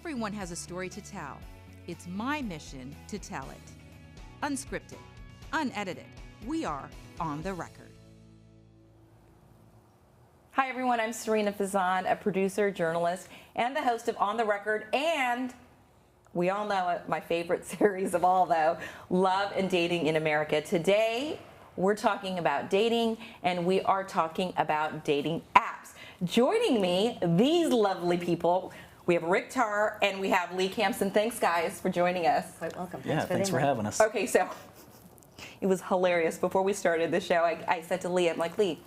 Everyone has a story to tell. It's my mission to tell it. Unscripted, unedited, we are on the record. Hi everyone, I'm Sarina Fazan, a producer, journalist, and the host of On the Record, and we all know it, my favorite series of all though, Love and Dating in America. Today, we're talking about dating, and we are talking about dating apps. Joining me, these lovely people, we have Rick Tarr and we have Lee Campson. Thanks guys for joining us. Quite welcome. Thanks for having us. Okay, so it was hilarious. Before we started the show, I said to Lee, I'm like, Lee,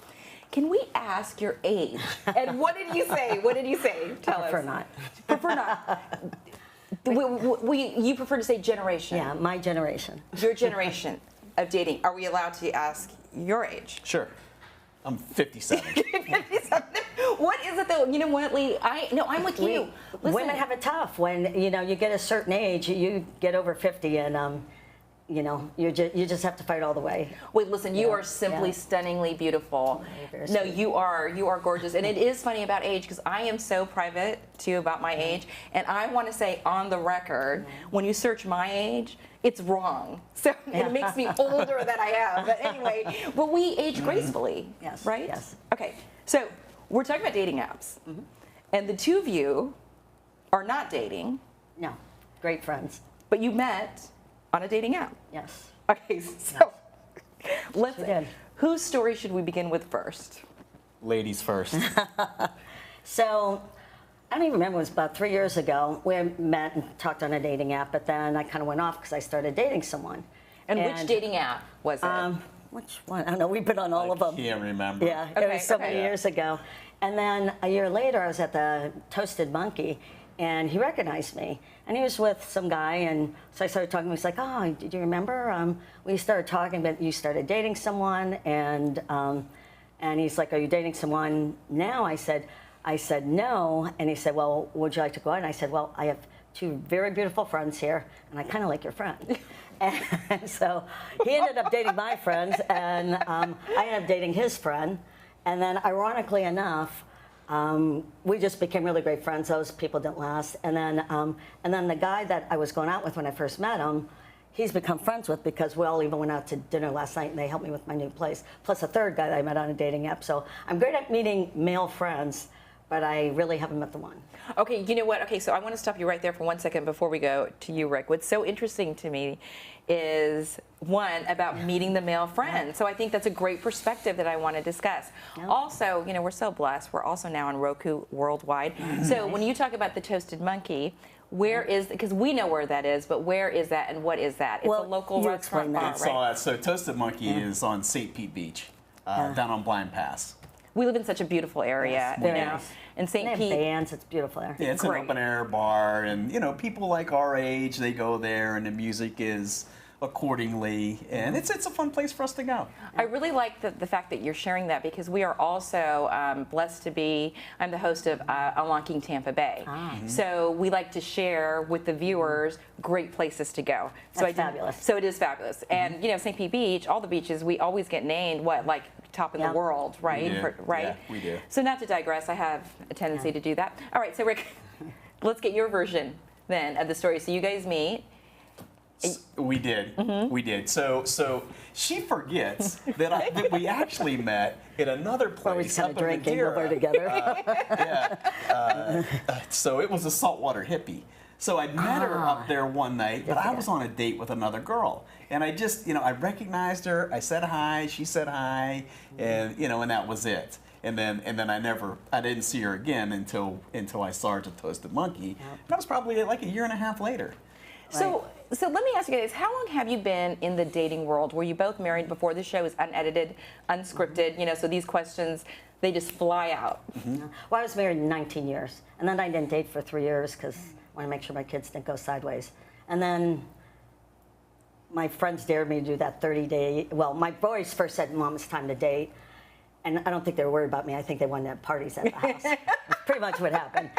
can we ask your age? And what did you say? What did you say? Tell us. Prefer not. Prefer not. You prefer to say generation. Yeah, my generation. Your generation of dating. Are we allowed to ask your age? Sure. I'm 57. 57. What is it though? You know what, Lee? I'm with you. Listen. Women have it tough when you get a certain age. You get over 50, and you just have to fight all the way. Wait, listen. You are simply stunningly beautiful. No, you are gorgeous, and it is funny about age because I am so private too about my age, and I want to say on the record, when you search my age, it's wrong. So it makes me older than I am. But anyway, but we age gracefully. Yes. Right? Yes. Okay. So we're talking about dating apps. Mm-hmm. And the two of you are not dating. No. Great friends. But you met on a dating app. Yes. Okay. So let's. Whose story should we begin with first? Ladies first. So I don't even remember, it was about 3 years ago. We met and talked on a dating app, but then I kind of went off because I started dating someone. And which dating app was it? Which one? I don't know. We've been on all of them. I can't remember. Yeah, it was so many years ago. And then a year later, I was at the Toasted Monkey, and he recognized me. And he was with some guy, and so I started talking. He was like, "Oh, do you remember? We started talking, but you started dating someone." And he's like, "Are you dating someone now?" I said no, and he said, "Well, would you like to go out?" And I said, "Well, I have two very beautiful friends here, and I kind of like your friend." And so he ended up dating my friends, and I ended up dating his friend. And then, ironically enough, we just became really great friends. Those people didn't last. And then the guy that I was going out with when I first met him, he's become friends with because we all even went out to dinner last night, and they helped me with my new place. Plus a third guy that I met on a dating app. So I'm great at meeting male friends, but I really haven't met the one. Okay, you know what? Okay, so I want to stop you right there for 1 second before we go to you, Rick. What's so interesting to me is, one, about meeting the male friend. Yeah. So I think that's a great perspective that I want to discuss. Yeah. Also, we're so blessed. We're also now on Roku worldwide. So when you talk about the Toasted Monkey, where is, because we know where that is, but where is that and what is that? It's a local restaurant bar, right? So Toasted Monkey is on St. Pete Beach, down on Blind Pass. We live in such a beautiful area, in St. Pete. Bands, it's beautiful there. Yeah, it's an open air bar, and people like our age, they go there, and the music is accordingly, and it's a fun place for us to go. I really like the fact that you're sharing that, because we are also blessed to be, I'm the host of Unlocking Tampa Bay. So we like to share with the viewers great places to go. So That's fabulous. So it is fabulous. And St. Pete Beach, all the beaches, we always get named, top in the world, right? Yeah, we do. So not to digress, I have a tendency to do that. All right, so Rick, let's get your version then of the story. So you guys meet. We did. We did. So she forgets that we actually met in another place up in Madeira. Together. So it was a saltwater hippie. So I met her up there one night, but I was on a date with another girl, and I just, I recognized her. I said hi. She said hi, and and that was it. And then I didn't see her again until I saw her at Toasted Monkey. That was probably like a year and a half later. So let me ask you guys, how long have you been in the dating world? Were you both married before? The show is unedited, unscripted, so these questions, they just fly out. Well, I was married 19 years, and then I didn't date for 3 years because I want to make sure my kids didn't go sideways. And then my friends dared me to do that 30-day, my boys first said, "Mom, it's time to date." And I don't think they were worried about me. I think they wanted to have parties at the house. That's pretty much what happened.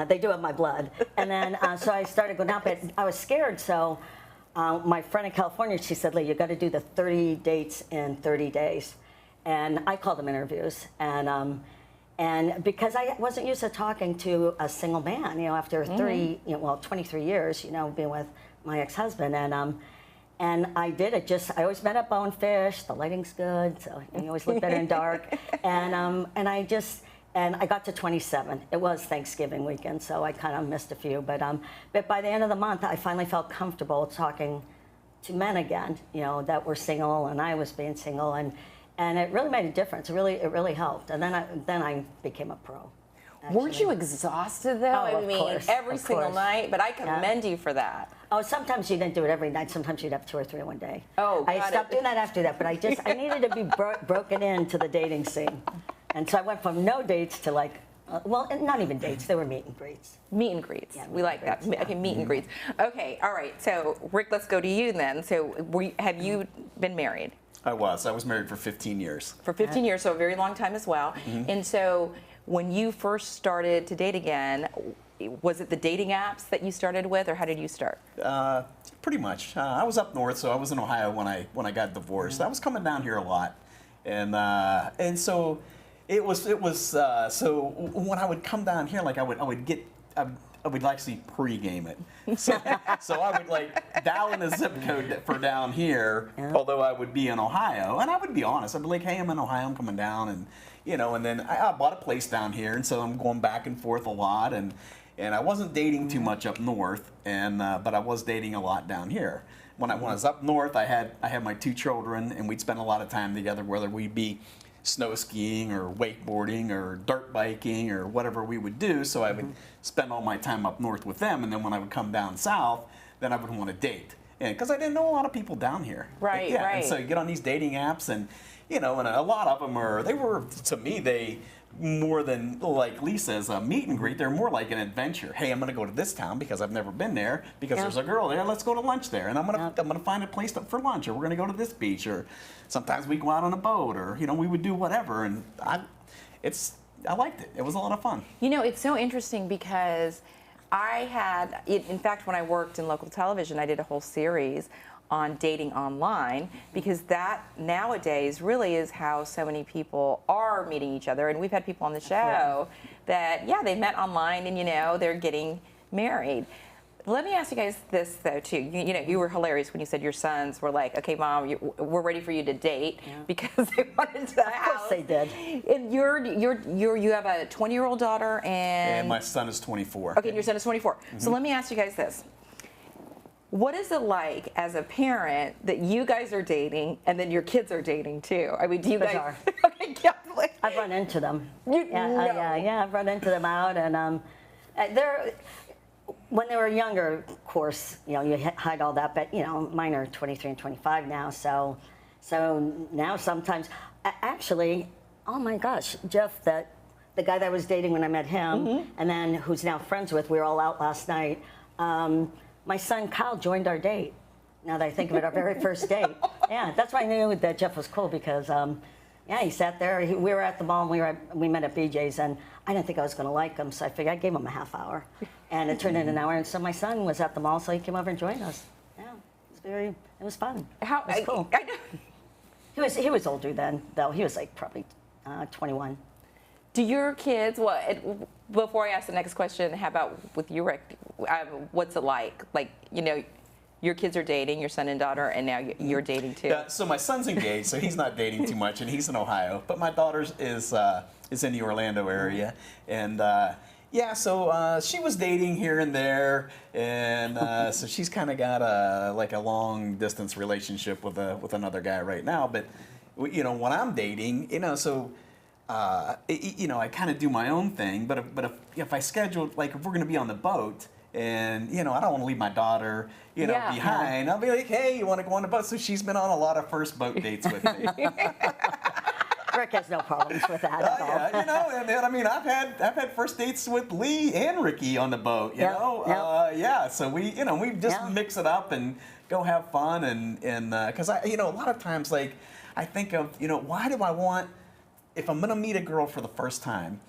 They do have my blood. And then, so I started going out, but I was scared. So my friend in California, she said, "Lee, you got to do the 30 dates in 30 days. And I called them interviews. And And because I wasn't used to talking to a single man, after 23 years, being with my ex-husband, and I did it I always met at Bonefish. The lighting's good, so you always look better in dark. And I got to 27. It was Thanksgiving weekend, so I kind of missed a few. But by the end of the month, I finally felt comfortable talking to men again, that were single, and I was being single, and it really made a difference. It really helped. And then I became a pro. Actually. Weren't you exhausted though? Oh, I mean, every single night. But I commend you for that. Oh, sometimes you didn't do it every night. Sometimes you'd have 2 or 3 in one day. Oh, I stopped doing that after that. But I needed to be broken into the dating scene, and so I went from no dates to like. Well, not even dates. They were meet and greets. Meet and greets. Yeah, we like that. Okay, meet and greets. Okay, all right. So, Rick, let's go to you then. So, have you been married? I was married for 15 years. For 15 years, so a very long time as well. And so, when you first started to date again, was it the dating apps that you started with, or how did you start? Pretty much. I was up north, so I was in Ohio when I got divorced. I was coming down here a lot, and so. It was so when I would come down here, like I would actually pregame it. So I would like dial in a zip code for down here, although I would be in Ohio, and I would be honest. I'd be like, hey, I'm in Ohio, I'm coming down, and and then I bought a place down here, and so I'm going back and forth a lot, and I wasn't dating too much up north, and but I was dating a lot down here. When I was up north, I had my 2 children, and we'd spend a lot of time together, whether we'd be snow skiing or wakeboarding or dirt biking or whatever we would do. So I would spend all my time up north with them, and then when I would come down south, then I would want to date. And because I didn't know a lot of people down here. Right, yeah, right. And so you get on these dating apps, and and a lot of them to me, more than like Lisa's a meet and greet, they're more like an adventure. Hey, I'm going to go to this town because I've never been there, because there's a girl there. Let's go to lunch there, and I'm gonna find a place for lunch, or we're gonna go to this beach, or sometimes we go out on a boat, or we would do whatever. And I liked it. It was a lot of fun. It's so interesting because in fact, when I worked in local television, I did a whole series on dating online, because that nowadays really is how so many people are meeting each other. And we've had people on the show that, they met online, and they're getting married. Let me ask you guys this though too. You were hilarious when you said your sons were like, okay, Mom, we're ready for you to date, because they wanted to the house. Of course they did. And you have a 20-year-old daughter, and my son is 24. Okay, and your son is 24. So let me ask you guys this. What is it like as a parent that you guys are dating and then your kids are dating too? I mean, do you guys? Okay, yeah, I've run into them. Yeah, I've run into them out, and when they were younger, of course, you hide all that, but mine are 23 and 25 now, so now sometimes, actually, oh my gosh, Jeff, the guy that I was dating when I met him, and then who's now friends with, we were all out last night. My son Kyle joined our date. Now that I think of it, our very first date. Yeah, that's why I knew that Jeff was cool, because he sat there. We were at the mall, and we met at BJ's, and I didn't think I was going to like him, so I figured I gave him a half hour, and it turned into an hour. And so my son was at the mall, so he came over and joined us. Yeah, it was fun. It was cool. I know. He was older then, though. He was like probably 21. Do your kids, before I ask the next question, how about with you, Rick? What's it like? Like, your kids are dating, your son and daughter, and now you're dating too. Yeah, so my son's engaged, so he's not dating too much, and he's in Ohio. But my daughter is in the Orlando area, and so she was dating here and there, and so she's kind of got a long distance relationship with another guy right now. But when I'm dating, I kind of do my own thing. But if I schedule, like if we're going to be on the boat, and I don't want to leave my daughter behind. I'll be like, hey, you want to go on the boat? So she's been on a lot of first boat dates with me. Rick has no problems with that at all. Yeah, and then, I mean, I've had first dates with Lee and Ricky on the boat. So we just mix it up and go have fun, and because a lot of times, like, I think of why do I want, if I'm gonna meet a girl for the first time,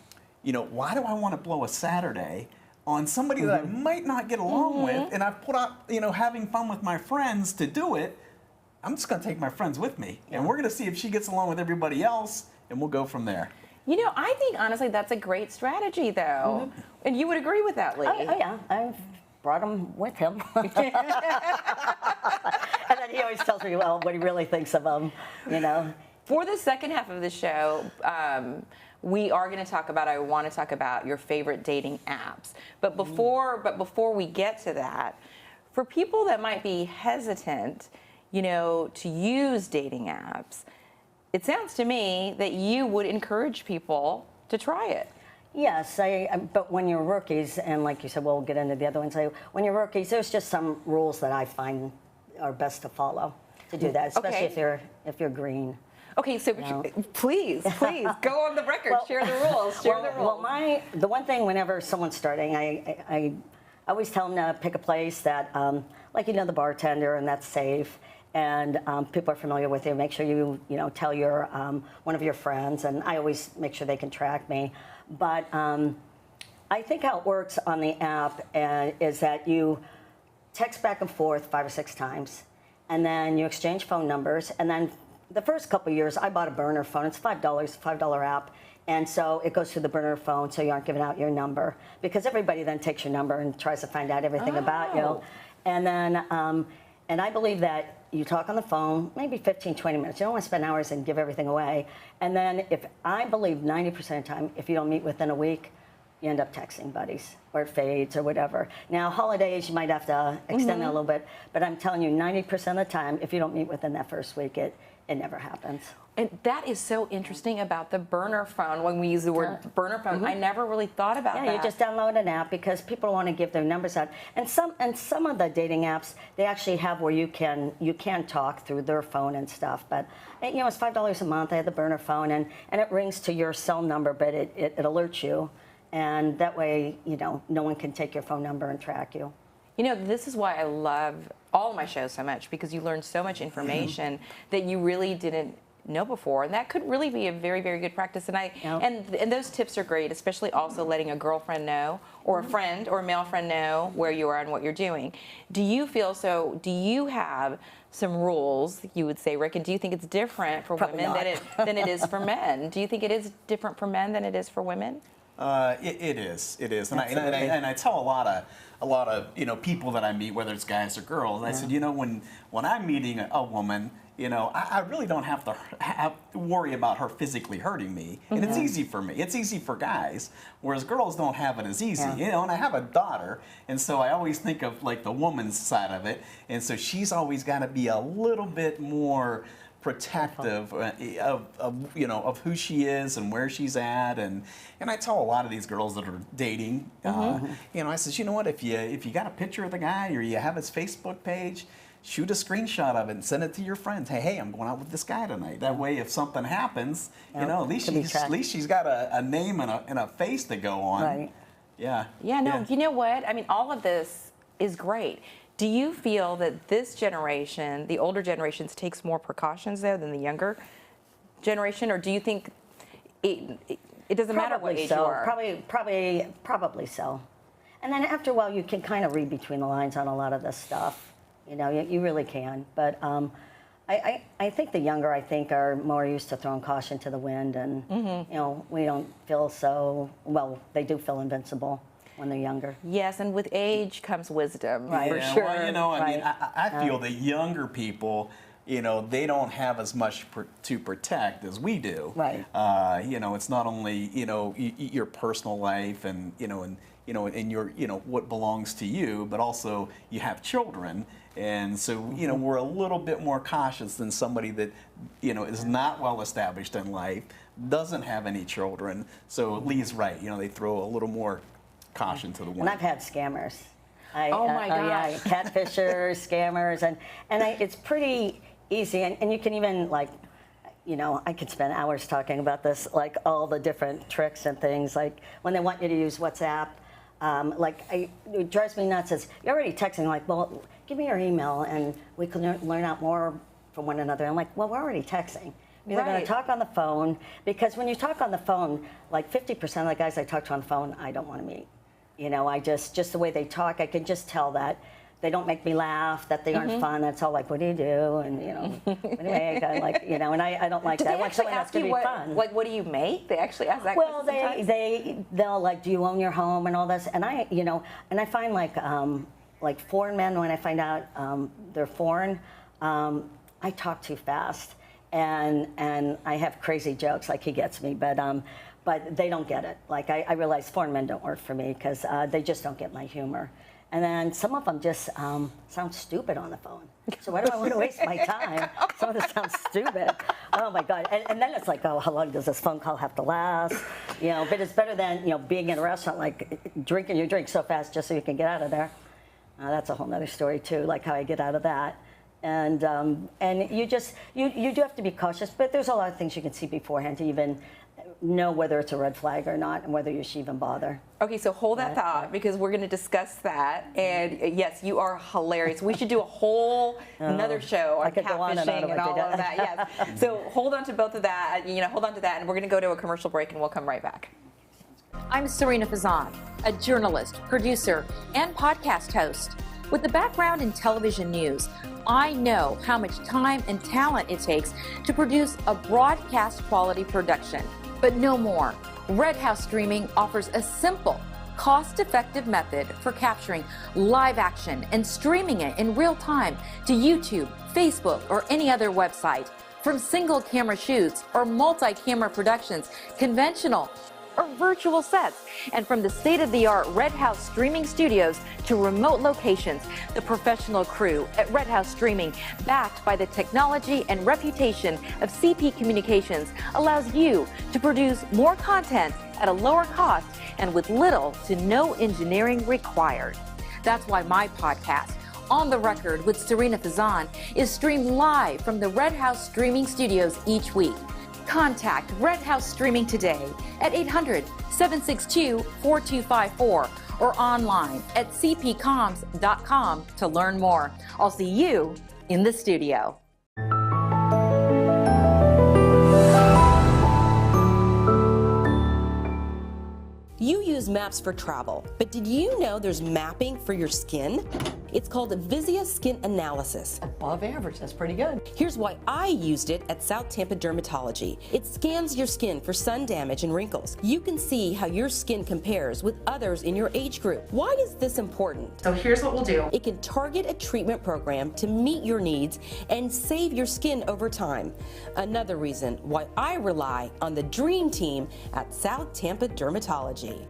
why do I want to blow a Saturday on somebody that I might not get along with, and I've put up having fun with my friends to do it. I'm just going to take my friends with me, and we're going to see if she gets along with everybody else, and we'll go from there. You know, I think honestly that's a great strategy, though, and you would agree with that, Lee. Oh yeah, I've brought him with him, and then he always tells me, well, what he really thinks of him, you know. For the second half of the show, we are going to talk about. I want to talk about your favorite dating apps, but before we get to that, for people that might be hesitant, you know, to use dating apps, it sounds to me that you would encourage people to try it. Yes, but when you're rookies, and like you said, we'll get into the other ones. When you're rookies, there's just some rules that I find are best to follow to do that, especially if you're green. Okay, so please go on the record. Share the rules. Well, the one thing whenever someone's starting, I always tell them to pick a place that, like, you know, the bartender, and that's safe. And people are familiar with you. Make sure you tell your one of your friends, and I always make sure they can track me. But I think how it works on the app is that you text back and forth 5 or 6 times, and then you exchange phone numbers. And then the first couple of years, I bought a burner phone. It's $5 app. And so it goes to the burner phone, so you aren't giving out your number, because everybody then takes your number and tries to find out everything about you. And then, and I believe that you talk on the phone, maybe 15, 20 minutes. You don't want to spend hours and give everything away. And then I believe 90% of the time, if you don't meet within a week, you end up texting buddies, or it fades, or whatever. Now, holidays, you might have to extend it a little bit, but I'm telling you, 90% of the time, if you don't meet within that first week, it never happens. And that is so interesting about the burner phone. When we use the word burner phone, I never really thought about that. Yeah, you just download an app because people want to give their numbers out. And some of the dating apps, they actually have where you can talk through their phone and stuff. But you know, it's $5 a month. I have the burner phone, and it rings to your cell number, but it alerts you, and that way, you know, no one can take your phone number and track you. You know, this is why I love all my shows so much, because you learn so much information that you really didn't know before, and that could really be a very, very good practice. And and those tips are great, especially also letting a girlfriend know, or a friend or a male friend know where you are and what you're doing. Do you have some rules, you would say, Rick, and do you think it's different for women than it is for men? Do you think it is different for men than it is for women? It is, and I tell a lot of people that I meet, whether it's guys or girls, I said, you know, when I'm meeting a woman, you know, I really don't have to worry about her physically hurting me, and it's easy for me. It's easy for guys, whereas girls don't have it as easy. You know, and I have a daughter, and so I always think of like the woman's side of it, and so she's always got to be a little bit more protective of who she is and where she's at, and I tell a lot of these girls that are dating, you know, I says, you know what, if you got a picture of the guy or you have his Facebook page, shoot a screenshot of it and send it to your friends. Hey, I'm going out with this guy tonight. That way, if something happens, you know, at least she's got a name and a face to go on. Right. Yeah. You know what? I mean, all of this is great. Do you feel that this generation, the older generations, takes more precautions though than the younger generation, or do you think it doesn't matter what age you are? Probably so. And then after a while, you can kind of read between the lines on a lot of this stuff. You know, you really can. But I think the younger, are more used to throwing caution to the wind, and you know, we don't feel so well. They do feel invincible when they're younger. Yes, and with age comes wisdom, for sure. Well, you know, I mean, I feel that younger people, you know, they don't have as much to protect as we do. Right. You know, it's not only, you know, your personal life and your, you know, what belongs to you, but also you have children. And so, you know, we're a little bit more cautious than somebody that, you know, is not well established in life, doesn't have any children. So Lee's right, you know, they throw a little more caution to the wind. And I've had scammers. Oh my gosh. Catfishers, scammers, and it's pretty easy. And you can even, like, you know, I could spend hours talking about this, like all the different tricks and things, like when they want you to use WhatsApp. It drives me nuts. Is you're already texting, like, well, give me your email and we can learn out more from one another. I'm like, well, we're already texting. We're going to talk on the phone, because when you talk on the phone, like 50% of the guys I talk to on the phone, I don't want to meet. You know, I just the way they talk, I can just tell that they don't make me laugh, that they aren't fun. That's all like, what do you do? And, you know, what do you make? I like, you know, and I don't like that. I want someone that's going to be fun. Like, what do you make? They actually ask that well, question they'll like, do you own your home and all this? And I, you know, and I find like foreign men, when I find out they're foreign, I talk too fast. And I have crazy jokes, like he gets me, but they don't get it. Like I realize foreign men don't work for me because they just don't get my humor. And then some of them just sound stupid on the phone. So why do I want to waste my time? Some of them sound stupid. Oh my God. And then it's like, oh, how long does this phone call have to last? You know, but it's better than, you know, being in a restaurant, like drinking your drink so fast just so you can get out of there. That's a whole nother story too, like how I get out of that. And you do have to be cautious, but there's a lot of things you can see beforehand to even know whether it's a red flag or not and whether you should even bother. Okay, so hold that thought because we're going to discuss that. And yes, you are hilarious. We should do a whole another show on catfishing and all of that. Yes. So hold on to both of that. You know, hold on to that, and we're going to go to a commercial break, and we'll come right back. I'm Sarina Fazan, a journalist, producer, and podcast host. With a background in television news, I know how much time and talent it takes to produce a broadcast quality production. But no more. Red House Streaming offers a simple, cost-effective method for capturing live action and streaming it in real time to YouTube, Facebook, or any other website. From single camera shoots or multi-camera productions, conventional or virtual sets, and from the state-of-the-art Red House Streaming Studios to remote locations, the professional crew at Red House Streaming, backed by the technology and reputation of CP Communications, allows you to produce more content at a lower cost and with little to no engineering required. That's why my podcast, On the Record with Sarina Fazan, is streamed live from the Red House Streaming Studios each week. Contact Red House Streaming today at 800-762-4254 or online at cpcoms.com to learn more. I'll see you in the studio. You use maps for travel, but did you know there's mapping for your skin? It's called Visia Skin Analysis. Above average, that's pretty good. Here's why I used it at South Tampa Dermatology. It scans your skin for sun damage and wrinkles. You can see how your skin compares with others in your age group. Why is this important? So here's what we'll do. It can target a treatment program to meet your needs and save your skin over time. Another reason why I rely on the dream team at South Tampa Dermatology.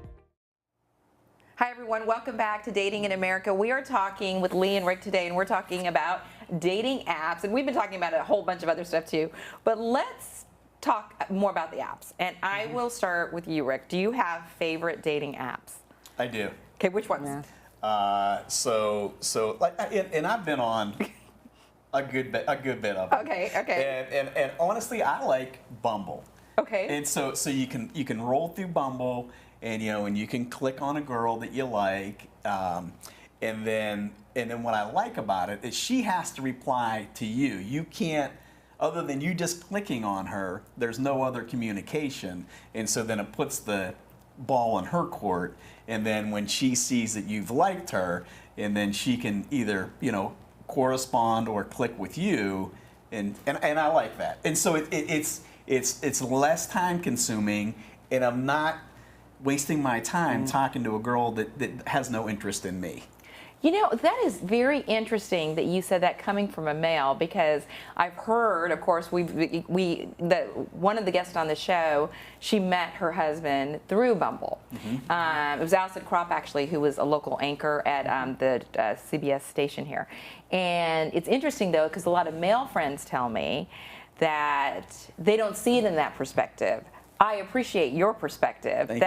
Hi, everyone. Welcome back to Dating in America. We are talking with Lee and Rick today, and we're talking about dating apps. And we've been talking about a whole bunch of other stuff, too. But let's talk more about the apps. And I will start with you, Rick. Do you have favorite dating apps? I do. Okay, which ones? Yeah. And I've been on a good bit of them. Okay. And honestly, I like Bumble. Okay. And so you can roll through Bumble, and you can click on a girl that you like, and then what I like about it is she has to reply to you. You can't, other than you just clicking on her, there's no other communication, and so then it puts the ball in her court, and then when she sees that you've liked her, and then she can either correspond or click with you, and I like that. And so it's less time consuming, and I'm not wasting my time talking to a girl that has no interest in me. You know, that is very interesting that you said that coming from a male, because I've heard, of course, one of the guests on the show, she met her husband through Bumble. It was Allison Kropp, actually, who was a local anchor at the CBS station here. And it's interesting, though, because a lot of male friends tell me that they don't see it in that perspective. I appreciate your perspective. Thank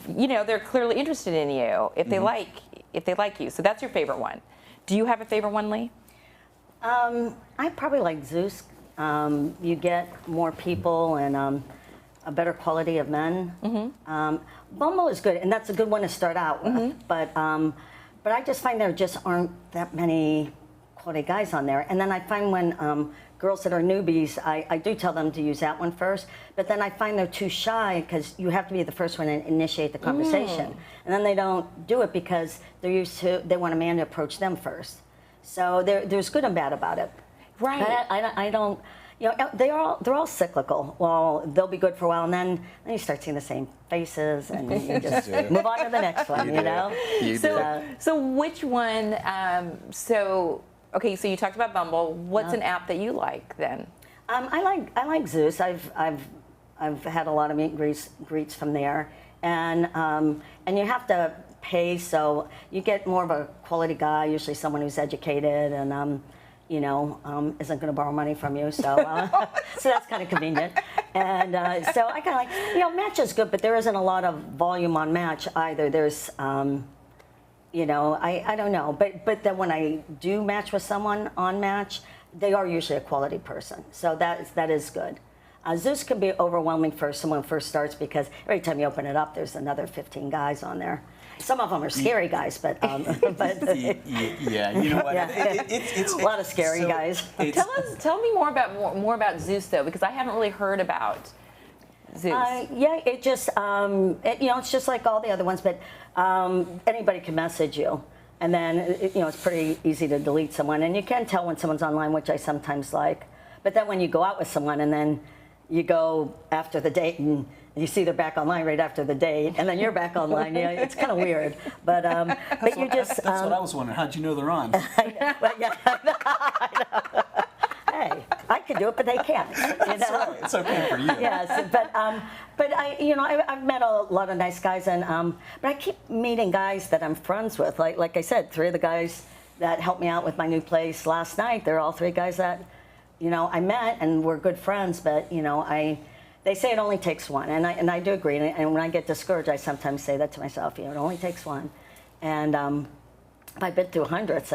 you. They're clearly interested in you if they like you. So that's your favorite one. Do you have a favorite one, Lee? I probably like Zeus. You get more people and a better quality of men. Bumble is good, and that's a good one to start out with. But I just find there just aren't that many quality guys on there. And then I find when girls that are newbies, I do tell them to use that one first, but then I find they're too shy because you have to be the first one to initiate the conversation. And then they don't do it because they want a man to approach them first. So there's good and bad about it. Right. But I don't, they're all cyclical. Well, they'll be good for a while, and then you start seeing the same faces, and you just move on to the next one. So which one? Okay, so you talked about Bumble. What's an app that you like then? I like Zeus. I've had a lot of meet and greets from there, and you have to pay, so you get more of a quality guy, usually someone who's educated and isn't going to borrow money from you, so so that's kind of convenient. And so I kind of like, Match is good, but there isn't a lot of volume on Match either. There's I don't know, but then when I do match with someone on Match, they are usually a quality person, so that is good. Zeus can be overwhelming for someone first starts because every time you open it up, there's another 15 guys on there. Some of them are scary guys, but yeah, you know what? It's a lot of scary guys. Tell me more about Zeus though, because I haven't really heard about Zeus. It just it's just like all the other ones, but anybody can message you, and then it's pretty easy to delete someone, and you can tell when someone's online, which I sometimes like. But then when you go out with someone and then you go after the date and you see they're back online right after the date, and then you're back online. It's kind of weird, but you just. That's what I was wondering. How'd you know they're on? Hey, I can do it, but they can't. That's right. It's okay for you. Yes, but I've met a lot of nice guys, and but I keep meeting guys that I'm friends with. Like I said, 3 of the guys that helped me out with my new place last night, they're all 3 guys that I met and we're good friends. But they say it only takes one, and I do agree. And when I get discouraged, I sometimes say that to myself. It only takes one, and I've been through hundreds,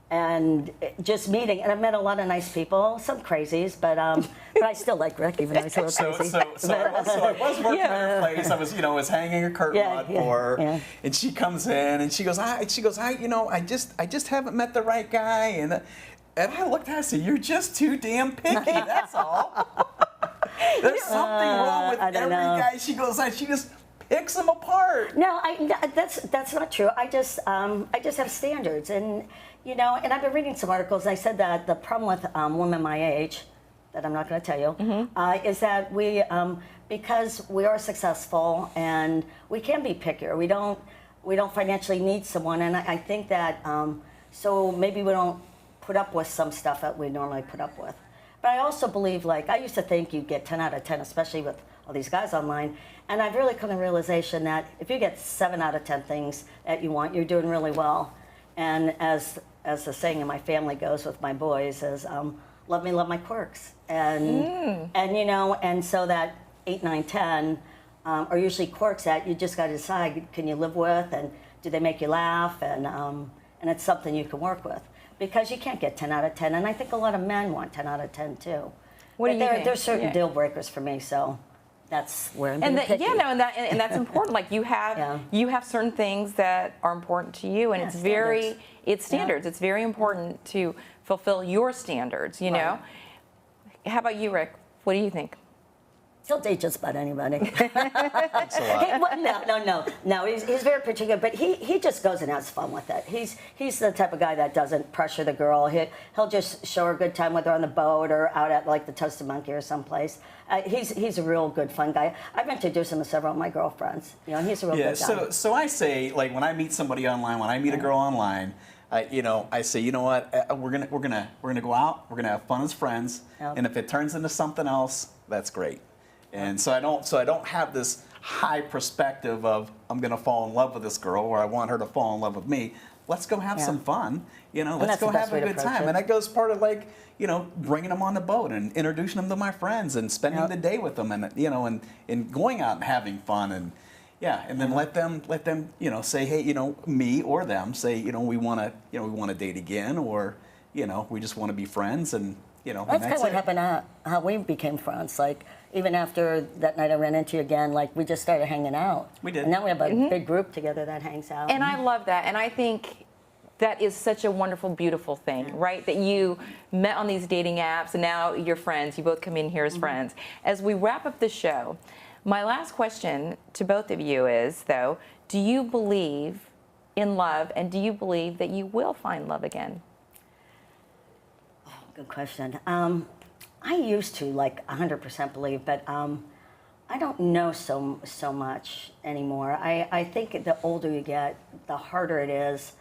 and just meeting, and I've met a lot of nice people, some crazies, but I still like Rick, even though he's a little crazy. So I was working at her place. I was hanging a curtain rod for her, and she comes in and she goes, I just haven't met the right guy, and I looked at her and said, you're just too damn picky. That's all. There's something wrong with every guy she goes on. She just picks them apart. No, that's not true. I just have standards, and and I've been reading some articles. And I said that the problem with women my age, that I'm not going to tell you, is that we because we are successful and we can be pickier. We don't financially need someone, and I think that so maybe we don't put up with some stuff that we normally put up with. But I also believe, I used to think you'd get 10 out of 10, especially with all these guys online. And I've really come to the realization that if you get 7 out of 10 things that you want, you're doing really well. And as the saying in my family goes with my boys is, love me, love my quirks. And and so that 8, 9, 10 are usually quirks that you just got to decide, can you live with, and do they make you laugh, and it's something you can work with. Because you can't get 10 out of 10, and I think a lot of men want 10 out of 10 too. What do you think? There's certain deal breakers for me, so that's where I'm being picky. and that's important. Like you have certain things that are important to you, and it's standards. It's standards. It's very important to fulfill your standards. How about you, Rick? What do you think? He'll date just about anybody. No. He's very particular, but he just goes and has fun with it. He's the type of guy that doesn't pressure the girl. He'll just show her a good time, whether on the boat or out at the Toasted Monkey or someplace. He's a real good fun guy. I've introduced him to several of my girlfriends. He's a real good guy. So I say, when I meet somebody online, when I meet a girl online, I say, you know what? We're gonna go out. We're gonna have fun as friends, and if it turns into something else, that's great. And so I don't have this high perspective of I'm going to fall in love with this girl or I want her to fall in love with me. Let's go have some fun. Let's go have a good time. And that goes part of bringing them on the boat and introducing them to my friends and spending the day with them and and going out and having fun and then let them say, hey, me or them say, we want to date again, or we just want to be friends, and that's kind of what happened. How we became friends. Even after that night I ran into you again, we just started hanging out. We did. And now we have a big group together that hangs out. And I love that. And I think that is such a wonderful, beautiful thing, right? That you met on these dating apps and now you're friends. You both come in here as friends. As we wrap up the show, my last question to both of you is, though, do you believe in love, and do you believe that you will find love again? Oh, good question. I used to 100% believe, but I don't know so much anymore. I think the older you get, the harder it is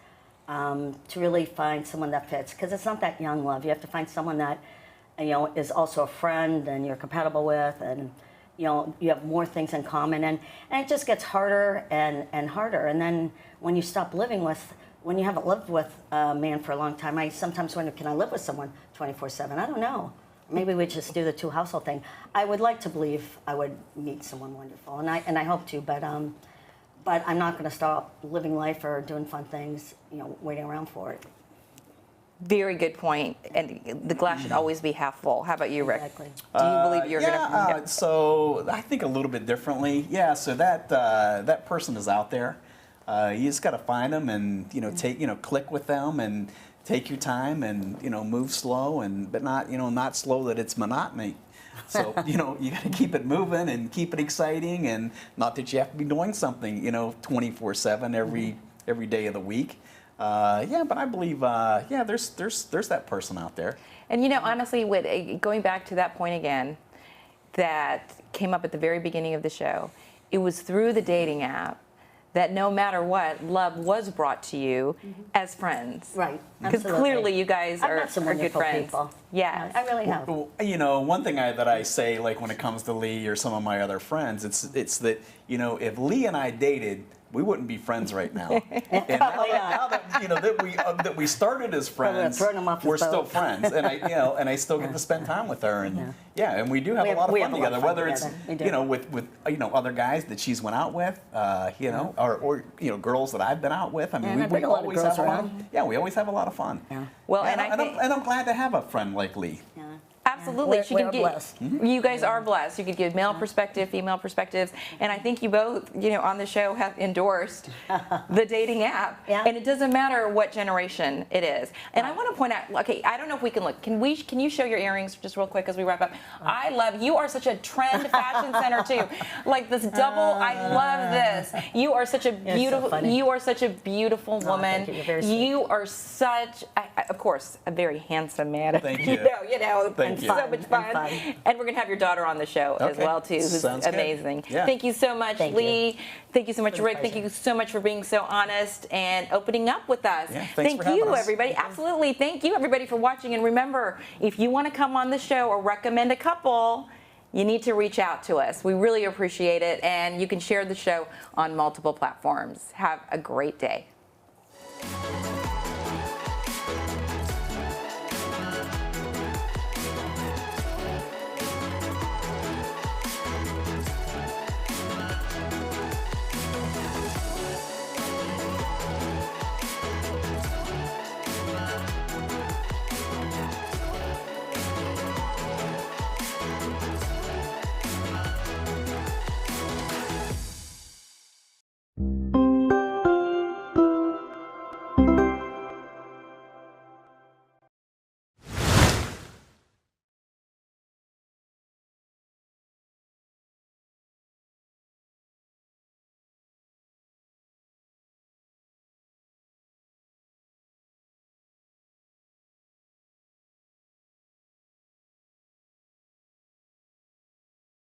to really find someone that fits, because it's not that young love. You have to find someone that is also a friend and you're compatible with, and you have more things in common, and it just gets harder and harder. And then when you stop living with, when you haven't lived with a man for a long time, I sometimes wonder, can I live with someone 24/7? I don't know. Maybe we just do the two household thing. I would like to believe I would meet someone wonderful, and I hope to, but I'm not going to stop living life or doing fun things, waiting around for it. Very good point, and the glass should always be half full. How about you, Rick? Exactly. Do you believe you're going to? So I think a little bit differently. Yeah. So that person is out there. You just got to find them and click with them and take your time and move slow but not slow that it's monotony. So you got to keep it moving and keep it exciting, and not that you have to be doing something 24/7 every day of the week. But I believe there's that person out there. And honestly, going back to that point again, that came up at the very beginning of the show, it was through the dating app that no matter what, love was brought to you as friends. Right. Because clearly you guys are good friends. People. Yeah, I really have. One thing that I say, when it comes to Lee or some of my other friends, it's that if Lee and I dated, we wouldn't be friends right now. And now that we started as friends, we're still friends, and I still get to spend time with her, and and we do have a lot of fun together. Whether it's with other guys that she's went out with, or girls that I've been out with. I mean, we always have a lot. Yeah, we always have a lot of fun. Yeah. Well, and I'm glad to have a friend like Lee. Yeah. Absolutely. Yeah. We're blessed. You guys are blessed. You could give male perspective, female perspectives, and I think you both, on the show have endorsed the dating app. Yeah. And it doesn't matter what generation it is. And I want to point out, okay, I don't know if we can look. Can you show your earrings just real quick as we wrap up? I love, you are such a trend fashion center too. Like this double, I love this. You are such a beautiful, woman. Thank you. You're very sweet. You are such, of course, a very handsome man. Thank you. Thank you. So much fun. And we're going to have your daughter on the show as well, too, who's amazing. Yeah. Thank you so much, Lee. Thank you so much, Rick. Thank you so much for being so honest and opening up with us. Yeah, Thank you, everybody. Absolutely. Thank you, everybody, for watching. And remember, if you want to come on the show or recommend a couple, you need to reach out to us. We really appreciate it. And you can share the show on multiple platforms. Have a great day.